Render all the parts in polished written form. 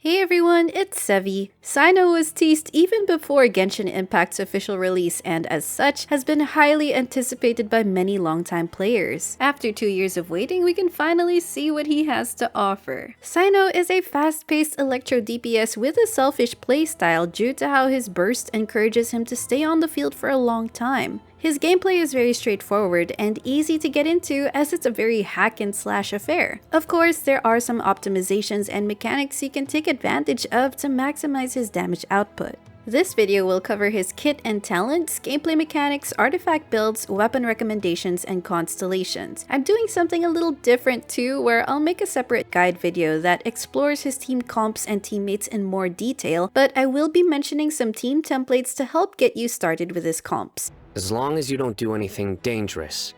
Hey everyone, it's Sevi. Cyno was teased even before Genshin Impact's official release and as such has been highly anticipated by many longtime players. After 2 years of waiting, we can finally see what he has to offer. Cyno is a fast-paced Electro DPS with a selfish playstyle due to how his burst encourages him to stay on the field for a long time. His gameplay is very straightforward and easy to get into as it's a very hack and slash affair. Of course, there are some optimizations and mechanics he can take advantage of to maximize his damage output. This video will cover his kit and talents, gameplay mechanics, artifact builds, weapon recommendations, and constellations. I'm doing something a little different too, where I'll make a separate guide video that explores his team comps and teammates in more detail, but I will be mentioning some team templates to help get you started with his comps. As long as you don't do anything dangerous,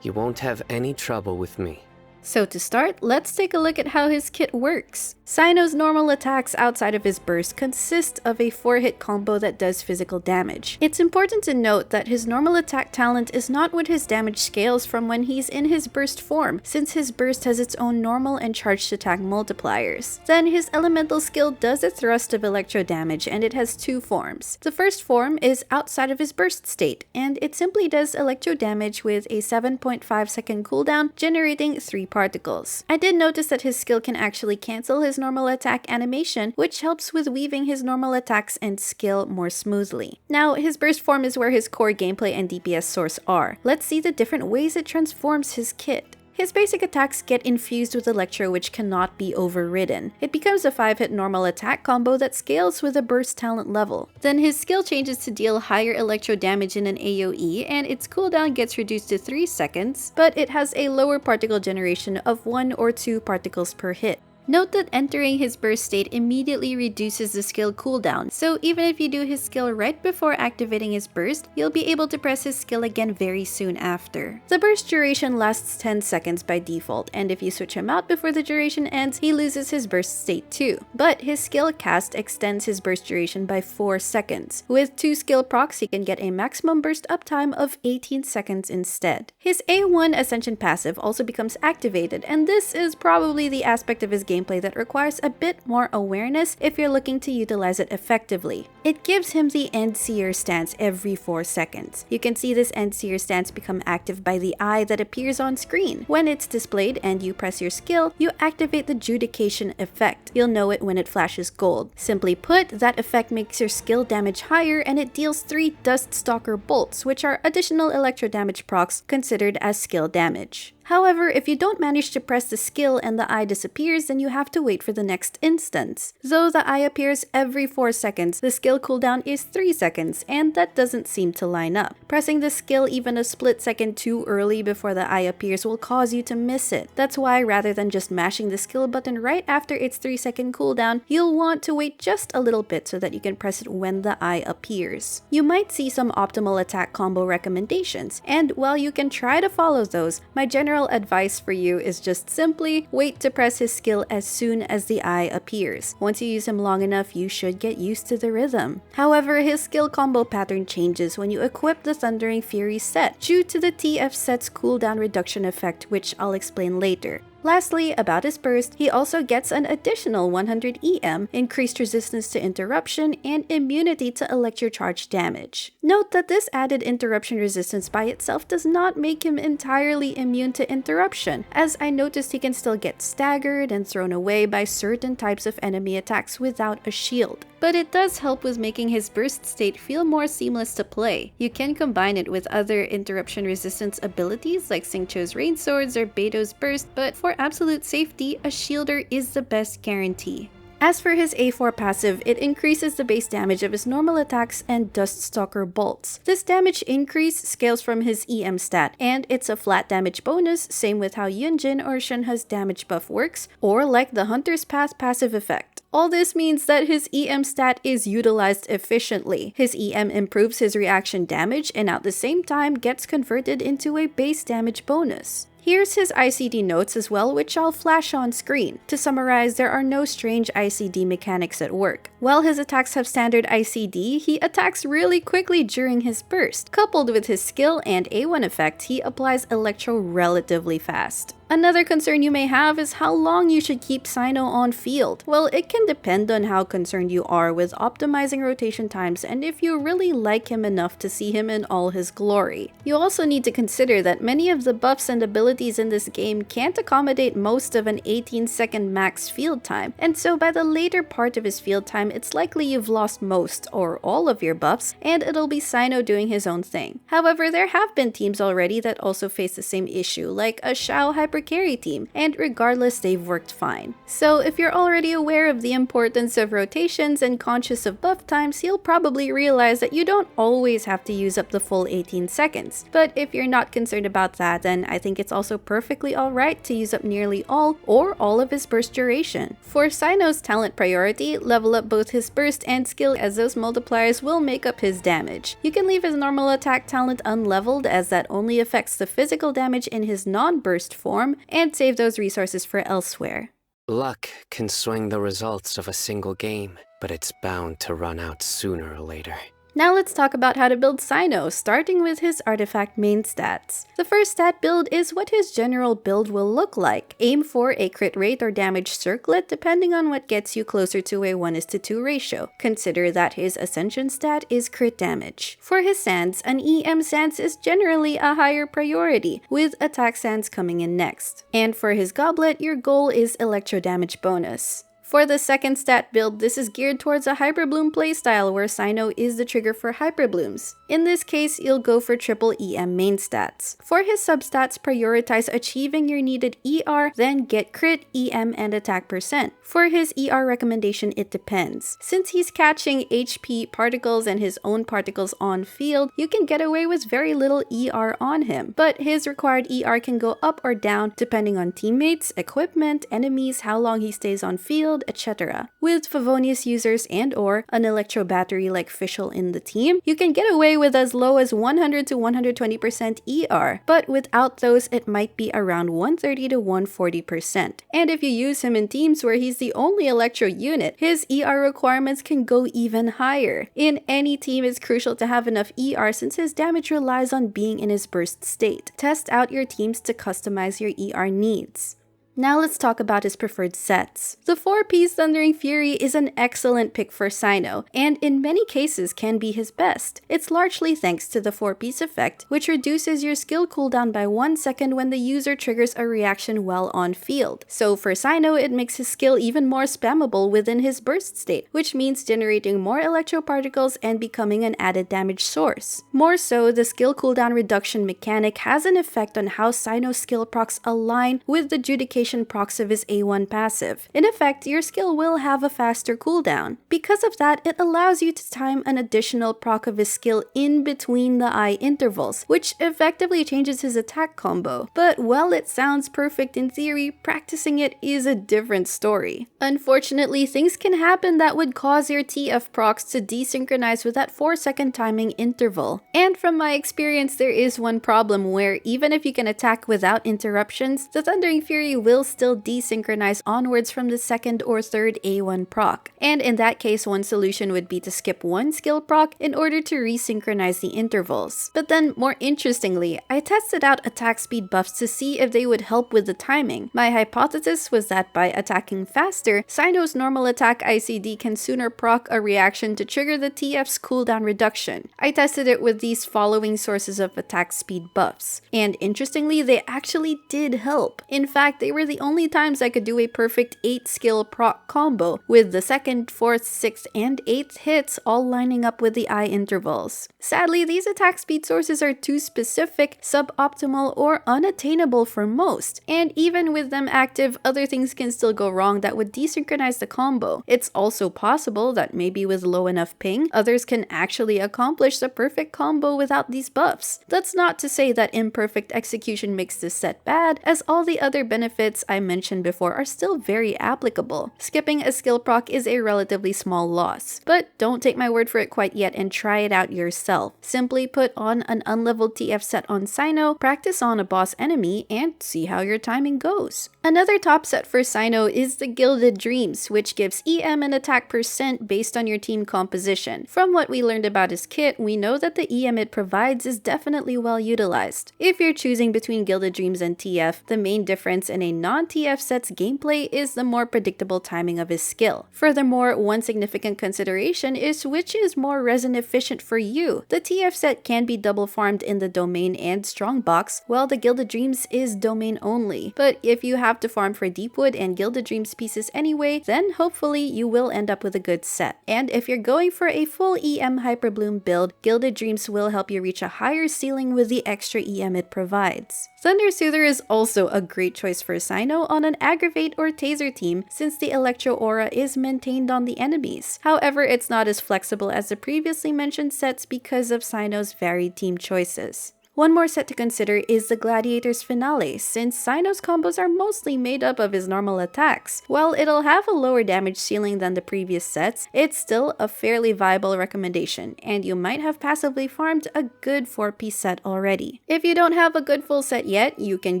you won't have any trouble with me. So to start, let's take a look at how his kit works. Cyno's normal attacks outside of his burst consist of a 4-hit combo that does physical damage. It's important to note that his normal attack talent is not what his damage scales from when he's in his burst form, since his burst has its own normal and charged attack multipliers. Then his elemental skill does a thrust of electro damage, and it has 2 forms. The first form is outside of his burst state, and it simply does electro damage with a 7.5 second cooldown, generating 3 particles. I did notice that his skill can actually cancel his normal attack animation, which helps with weaving his normal attacks and skill more smoothly. Now, his burst form is where his core gameplay and DPS source are. Let's see the different ways it transforms his kit. His basic attacks get infused with Electro, which cannot be overridden. It becomes a 5-hit normal attack combo that scales with a burst talent level. Then his skill changes to deal higher Electro damage in an AoE, and its cooldown gets reduced to 3 seconds, but it has a lower particle generation of 1 or 2 particles per hit. Note that entering his burst state immediately reduces the skill cooldown, so even if you do his skill right before activating his burst, you'll be able to press his skill again very soon after. The burst duration lasts 10 seconds by default, and if you switch him out before the duration ends, he loses his burst state too. But his skill cast extends his burst duration by 4 seconds. With 2 skill procs, he can get a maximum burst uptime of 18 seconds instead. His A1 Ascension passive also becomes activated, and this is probably the aspect of his gameplay that requires a bit more awareness if you're looking to utilize it effectively. It gives him the Endseer stance every 4 seconds. You can see this Endseer stance become active by the eye that appears on screen. When it's displayed and you press your skill, you activate the Judication effect. You'll know it when it flashes gold. Simply put, that effect makes your skill damage higher, and it deals 3 Dust Stalker bolts, which are additional electro damage procs considered as skill damage. However, if you don't manage to press the skill and the eye disappears, then you have to wait for the next instance. Though the eye appears every 4 seconds, the skill cooldown is 3 seconds, and that doesn't seem to line up. Pressing the skill even a split second too early before the eye appears will cause you to miss it. That's why rather than just mashing the skill button right after its 3-second cooldown, you'll want to wait just a little bit so that you can press it when the eye appears. You might see some optimal attack combo recommendations, and while you can try to follow those, my general advice for you is just simply wait to press his skill as soon as the eye appears. Once you use him long enough, you should get used to the rhythm. However, his skill combo pattern changes when you equip the Thundering Fury set due to the TF set's cooldown reduction effect, which I'll explain later. Lastly, about his burst, he also gets an additional 100 EM, increased resistance to interruption, and immunity to electrocharge damage. Note that this added interruption resistance by itself does not make him entirely immune to interruption, as I noticed he can still get staggered and thrown away by certain types of enemy attacks without a shield. But it does help with making his burst state feel more seamless to play. You can combine it with other interruption resistance abilities like Xingqiu's Rain Swords or Beto's Burst, but for absolute safety, a shielder is the best guarantee. As for his A4 passive, it increases the base damage of his normal attacks and Dust Stalker bolts. This damage increase scales from his EM stat, and it's a flat damage bonus, same with how Yunjin or Shenhe's damage buff works, or like the Hunter's Path passive effect. All this means that his EM stat is utilized efficiently. His EM improves his reaction damage and at the same time gets converted into a base damage bonus. Here's his ICD notes as well, which I'll flash on screen. To summarize, there are no strange ICD mechanics at work. While his attacks have standard ICD, he attacks really quickly during his burst. Coupled with his skill and A1 effect, he applies Electro relatively fast. Another concern you may have is how long you should keep Cyno on field. Well, it can depend on how concerned you are with optimizing rotation times and if you really like him enough to see him in all his glory. You also need to consider that many of the buffs and abilities in this game can't accommodate most of an 18-second max field time, and so by the later part of his field time, it's likely you've lost most or all of your buffs, and it'll be Cyno doing his own thing. However, there have been teams already that also face the same issue, like a Xiao Hyper Carry team, and regardless, they've worked fine. So if you're already aware of the importance of rotations and conscious of buff times, you'll probably realize that you don't always have to use up the full 18 seconds. But if you're not concerned about that, then I think it's also perfectly alright to use up nearly all or all of his burst duration. For Cyno's talent priority, level up both his burst and skill, as those multipliers will make up his damage. You can leave his normal attack talent unleveled, as that only affects the physical damage in his non-burst form, and save those resources for elsewhere. Luck can swing the results of a single game, but it's bound to run out sooner or later. Now let's talk about how to build Cyno, starting with his artifact main stats. The first stat build is what his general build will look like. Aim for a crit rate or damage circlet depending on what gets you closer to a 1:2 ratio. Consider that his ascension stat is crit damage. For his sands, an EM sands is generally a higher priority, with attack sands coming in next. And for his goblet, your goal is electro damage bonus. For the second stat build, this is geared towards a Hyperbloom playstyle where Cyno is the trigger for Hyperblooms. In this case, you'll go for triple EM main stats. For his substats, prioritize achieving your needed ER, then get crit, EM, and attack percent. For his ER recommendation, it depends. Since he's catching HP particles and his own particles on field, you can get away with very little ER on him, but his required ER can go up or down depending on teammates, equipment, enemies, how long he stays on field, etc. With Favonius users and or an Electro battery like Fischl in the team, you can get away with as low as 100 to 120% ER, but without those it might be around 130 to 140%. And if you use him in teams where he's the only Electro unit, his ER requirements can go even higher. In any team, it's crucial to have enough ER since his damage relies on being in his burst state. Test out your teams to customize your ER needs. Now let's talk about his preferred sets. The 4-piece Thundering Fury is an excellent pick for Cyno, and in many cases can be his best. It's largely thanks to the 4-piece effect, which reduces your skill cooldown by 1 second when the user triggers a reaction while on field. So for Cyno, it makes his skill even more spammable within his burst state, which means generating more electro particles and becoming an added damage source. More so, the skill cooldown reduction mechanic has an effect on how Cyno's skill procs align with the Judication procs of his A1 passive. In effect, your skill will have a faster cooldown. Because of that, it allows you to time an additional proc of his skill in between the eye intervals, which effectively changes his attack combo. But while it sounds perfect in theory, practicing it is a different story. Unfortunately, things can happen that would cause your TF procs to desynchronize with that 4-second timing interval. And from my experience, there is one problem where even if you can attack without interruptions, the Thundering Fury will still desynchronize onwards from the second or third A1 proc. And in that case, one solution would be to skip one skill proc in order to resynchronize the intervals. But then, more interestingly, I tested out attack speed buffs to see if they would help with the timing. My hypothesis was that by attacking faster, Cyno's normal attack ICD can sooner proc a reaction to trigger the TF's cooldown reduction. I tested it with these following sources of attack speed buffs, and interestingly, they actually did help. In fact, they were the only times I could do a perfect 8 skill proc combo, with the 2nd, 4th, 6th, and 8th hits all lining up with the eye intervals. Sadly, these attack speed sources are too specific, suboptimal, or unattainable for most, and even with them active, other things can still go wrong that would desynchronize the combo. It's also possible that maybe with low enough ping, others can actually accomplish the perfect combo without these buffs. That's not to say that imperfect execution makes this set bad, as all the other benefits habits I mentioned before are still very applicable. Skipping a skill proc is a relatively small loss, but don't take my word for it quite yet and try it out yourself. Simply put on an unleveled TF set on Cyno, practice on a boss enemy, and see how your timing goes. Another top set for Cyno is the Gilded Dreams, which gives EM and attack percent based on your team composition. From what we learned about his kit, we know that the EM it provides is definitely well utilized. If you're choosing between Gilded Dreams and TF, the main difference in a non-TF set's gameplay is the more predictable timing of his skill. Furthermore, one significant consideration is which is more resin efficient for you. The TF set can be double farmed in the domain and strong box, while the Gilded Dreams is domain only. But if you have to farm for Deepwood and Gilded Dreams pieces anyway, then hopefully you will end up with a good set. And if you're going for a full EM Hyperbloom build, Gilded Dreams will help you reach a higher ceiling with the extra EM it provides. Thundersoother is also a great choice for Cyno on an Aggravate or Taser team since the Electro aura is maintained on the enemies. However, it's not as flexible as the previously mentioned sets because of Cyno's varied team choices. One more set to consider is the Gladiator's Finale, since Cyno's combos are mostly made up of his normal attacks. While it'll have a lower damage ceiling than the previous sets, it's still a fairly viable recommendation, and you might have passively farmed a good 4-piece set already. If you don't have a good full set yet, you can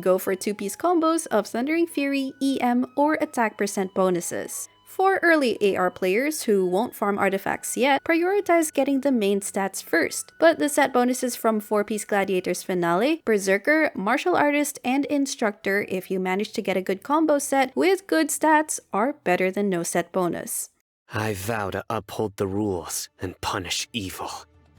go for 2-piece combos of Thundering Fury, EM, or attack percent bonuses. For early AR players who won't farm artifacts yet, prioritize getting the main stats first. But the set bonuses from 4-piece Gladiator's Finale, Berserker, Martial Artist, and Instructor, if you manage to get a good combo set with good stats, are better than no set bonus. I vow to uphold the rules and punish evil.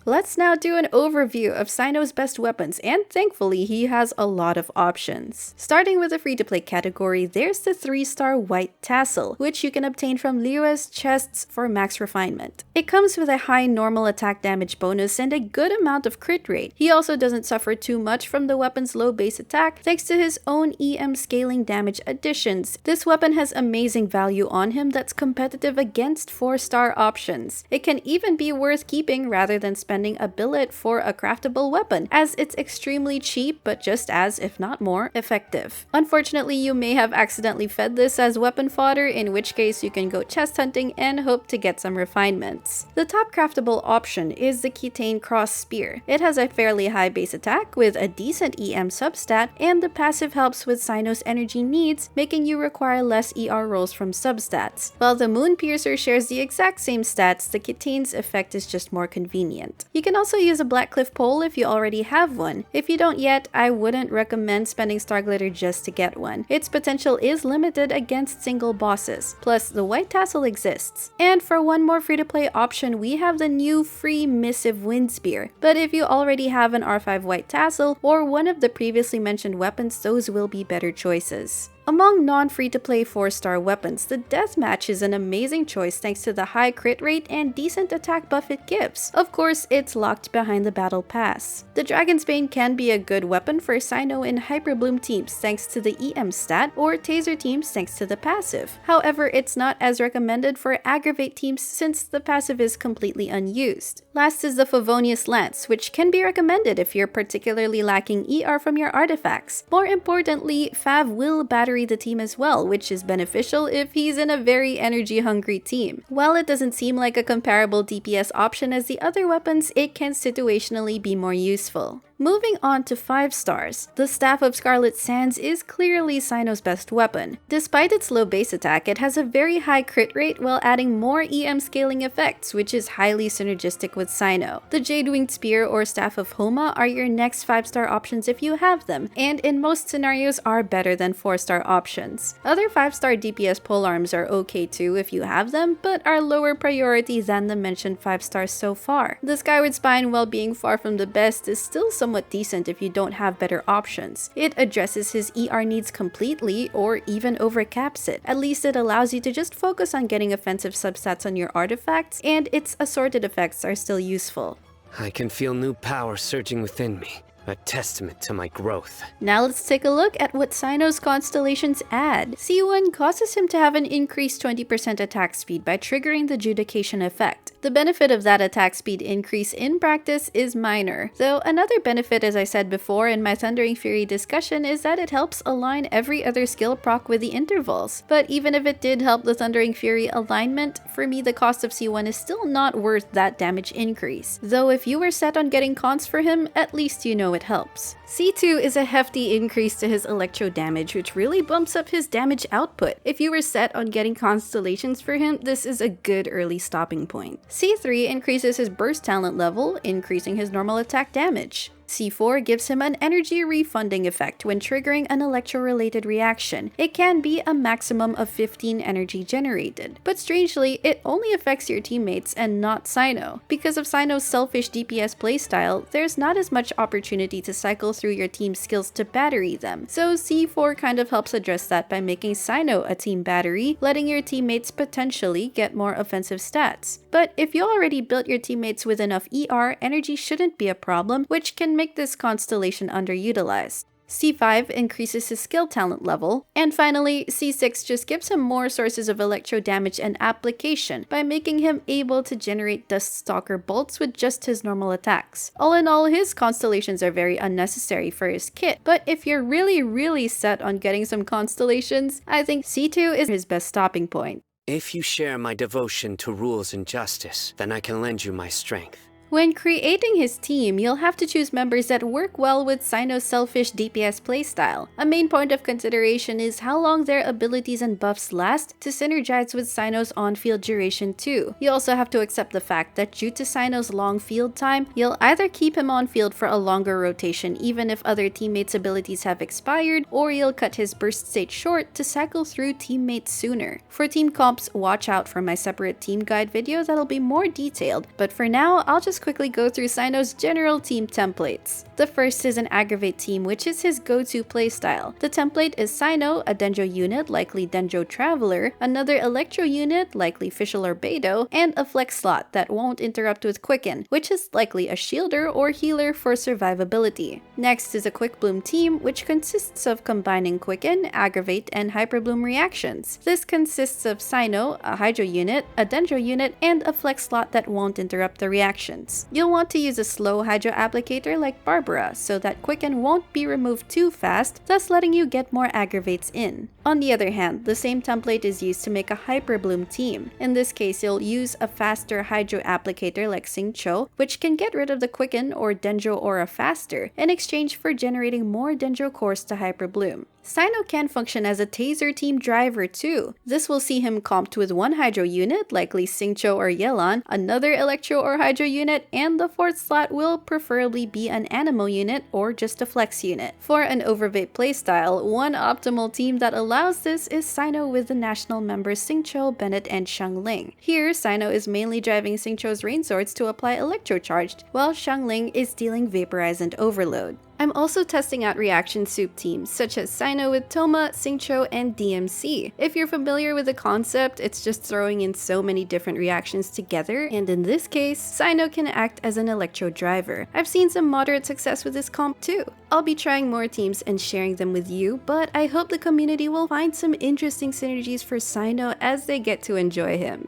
Let's now do an overview of Cyno's best weapons, and thankfully he has a lot of options. Starting with the free-to-play category, there's the 3-star White Tassel, which you can obtain from Liyue's chests for max refinement. It comes with a high normal attack damage bonus and a good amount of crit rate. He also doesn't suffer too much from the weapon's low base attack thanks to his own EM scaling damage additions. This weapon has amazing value on him that's competitive against 4-star options. It can even be worth keeping rather than spending a billet for a craftable weapon, as it's extremely cheap but just as, if not more, effective. Unfortunately, you may have accidentally fed this as weapon fodder, in which case you can go chest hunting and hope to get some refinements. The top craftable option is the Ketane Cross Spear. It has a fairly high base attack with a decent EM substat, and the passive helps with Cyno's energy needs, making you require less ER rolls from substats. While the Moon Piercer shares the exact same stats, the Ketane's effect is just more convenient. You can also use a Blackcliff pole if you already have one. If you don't yet, I wouldn't recommend spending Star Glitter just to get one. Its potential is limited against single bosses. Plus, the White Tassel exists. And for one more free-to-play option, we have the new free Missive Wind Spear. But if you already have an R5 White Tassel or one of the previously mentioned weapons, those will be better choices. Among non-free-to-play 4-star weapons, the Deathmatch is an amazing choice thanks to the high crit rate and decent attack buff it gives. Of course, it's locked behind the Battle Pass. The Dragon's Bane can be a good weapon for Cyno and Hyperbloom teams thanks to the EM stat, or Taser teams thanks to the passive. However, it's not as recommended for Aggravate teams since the passive is completely unused. Last is the Favonius Lance, which can be recommended if you're particularly lacking ER from your artifacts. More importantly, Fav will battery the team as well, which is beneficial if he's in a very energy-hungry team. While it doesn't seem like a comparable DPS option as the other weapons, it can situationally be more useful. Moving on to 5 stars, the Staff of Scarlet Sands is clearly Cyno's best weapon. Despite its low base attack, it has a very high crit rate while adding more EM scaling effects, which is highly synergistic with Cyno. The Jade-Winged Spear or Staff of Homa are your next 5-star options if you have them, and in most scenarios are better than 4-star options. Other 5-star DPS polearms are okay too if you have them, but are lower priority than the mentioned 5 stars so far. The Skyward Spine, while being far from the best, is still somewhat decent if you don't have better options. It addresses his ER needs completely or even overcaps it. At least it allows you to just focus on getting offensive substats on your artifacts, and its assorted effects are still useful. I can feel new power surging within me. A testament to my growth. Now let's take a look at what Cyno's Constellations add. C1 causes him to have an increased 20% attack speed by triggering the Judication effect. The benefit of that attack speed increase in practice is minor, though another benefit, as I said before in my Thundering Fury discussion, is that it helps align every other skill proc with the intervals. But even if it did help the Thundering Fury alignment, for me the cost of C1 is still not worth that damage increase. Though if you were set on getting cons for him, at least you know it helps. C2 is a hefty increase to his Electro damage, which really bumps up his damage output. If you were set on getting Constellations for him, this is a good early stopping point. C3 increases his burst talent level, increasing his normal attack damage. C4 gives him an energy refunding effect when triggering an Electro-related reaction. It can be a maximum of 15 energy generated, but strangely, it only affects your teammates and not Cyno. Because of Cyno's selfish DPS playstyle, there's not as much opportunity to cycle through your team's skills to battery them, so C4 kind of helps address that by making Cyno a team battery, letting your teammates potentially get more offensive stats. But if you already built your teammates with enough ER, energy shouldn't be a problem, which can make this constellation underutilized. C5 increases his skill talent level, and finally, C6 just gives him more sources of Electro damage and application by making him able to generate Duststalker bolts with just his normal attacks. All in all, his constellations are very unnecessary for his kit, but if you're really set on getting some constellations, I think C2 is his best stopping point. If you share my devotion to rules and justice, then I can lend you my strength. When creating his team, you'll have to choose members that work well with Cyno's selfish DPS playstyle. A main point of consideration is how long their abilities and buffs last to synergize with Cyno's on-field duration too. You also have to accept the fact that due to Cyno's long field time, you'll either keep him on field for a longer rotation even if other teammates' abilities have expired, or you'll cut his burst state short to cycle through teammates sooner. For team comps, watch out for my separate team guide video that'll be more detailed, but for now, I'll just quickly go through Cyno's general team templates. The first is an Aggravate team, which is his go-to playstyle. The template is Cyno, a Dendro unit, likely Dendro Traveler, another Electro unit, likely Fischl or Beidou, and a flex slot that won't interrupt with Quicken, which is likely a shielder or healer for survivability. Next is a Quick Bloom team, which consists of combining Quicken, Aggravate, and Hyperbloom reactions. This consists of Cyno, a Hydro unit, a Dendro unit, and a flex slot that won't interrupt the reactions. You'll want to use a slow Hydro applicator like Barbara so that Quicken won't be removed too fast, thus letting you get more aggravates in. On the other hand, the same template is used to make a Hyperbloom team. In this case, you'll use a faster Hydro applicator like Xingqiu, which can get rid of the Quicken or Dendro aura faster, in exchange for generating more Dendro cores to Hyperbloom. Cyno can function as a Taser team driver too. This will see him comped with one Hydro unit, likely Xingqiu or Yelan, another Electro or Hydro unit, and the fourth slot will preferably be an Animo unit or just a Flex unit. For an overweight playstyle, one optimal team that allows this is Cyno with the national members Xingqiu, Bennett, and Xiangling. Here, Cyno is mainly driving Xingqiu's Rain Swords to apply Electro Charged, while Xiangling is dealing Vaporize and Overload. I'm also testing out reaction soup teams, such as Cyno with Toma, Xingqiu, and DMC. If you're familiar with the concept, it's just throwing in so many different reactions together, and in this case, Cyno can act as an Electro driver. I've seen some moderate success with this comp too. I'll be trying more teams and sharing them with you, but I hope the community will find some interesting synergies for Cyno as they get to enjoy him.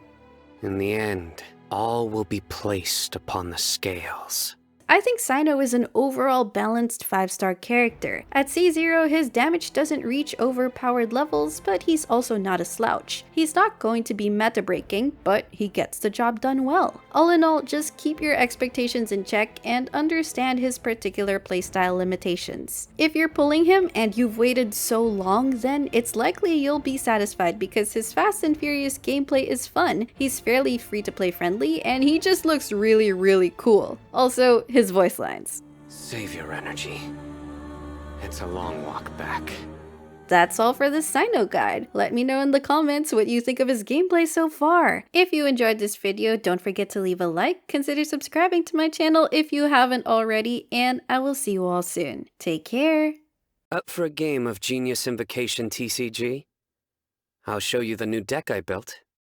In the end, all will be placed upon the scales. I think Cyno is an overall balanced 5-star character. At C0, his damage doesn't reach overpowered levels, but he's also not a slouch. He's not going to be meta-breaking, but he gets the job done well. All in all, just keep your expectations in check and understand his particular playstyle limitations. If you're pulling him and you've waited so long, then it's likely you'll be satisfied because his fast and furious gameplay is fun, he's fairly free-to-play friendly, and he just looks really cool. Also, his voice lines. Save your energy. It's a long walk back. That's all for this Cyno guide. Let me know in the comments what you think of his gameplay so far. If you enjoyed this video, don't forget to leave a like, consider subscribing to my channel if you haven't already, and I will see you all soon. Take care! Up for a game of Genius Invocation TCG? I'll show you the new deck I built.